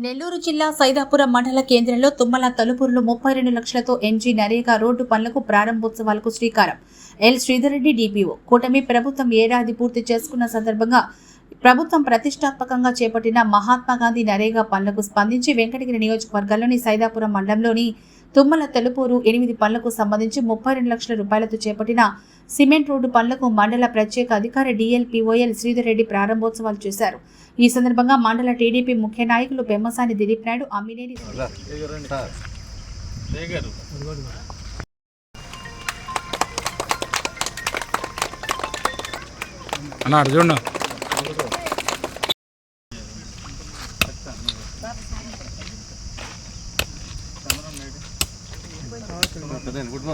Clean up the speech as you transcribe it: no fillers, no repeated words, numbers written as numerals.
నెల్లూరు జిల్లా సైదాపురం మండల కేంద్రంలో తుమ్మల తలుపూరులో 32 లక్షలతో ఎంజీ నరేగా రోడ్డు పనులకు ప్రారంభోత్సవాలకు శ్రీకారం. L Sridhar Reddy DPO. కూటమి ప్రభుత్వం ఏడాది పూర్తి చేసుకున్న సందర్భంగా ప్రభుత్వం ప్రతిష్టాత్మకంగా చేపట్టిన మహాత్మాగాంధీ నరేగా పనులకు స్పందించి వెంకటగిరి నియోజకవర్గంలోని సైదాపురం మండలంలోని తుమ్మల తలుపూరు 8 పనులకు సంబంధించి 32 లక్షల రూపాయలతో చేపట్టిన సిమెంట్ రోడ్డు పనులకు మండల ప్రత్యేక అధికారి డిఎల్పిఓఎల్ శ్రీధర్ రెడ్డి ప్రారంభోత్సవాలు చేశారు. ఈ సందర్భంగా మండల టీడీపీ ముఖ్య నాయకులు పెమ్మసాని దిలీప్ నాయుడు, అమ్మినేని గుడ్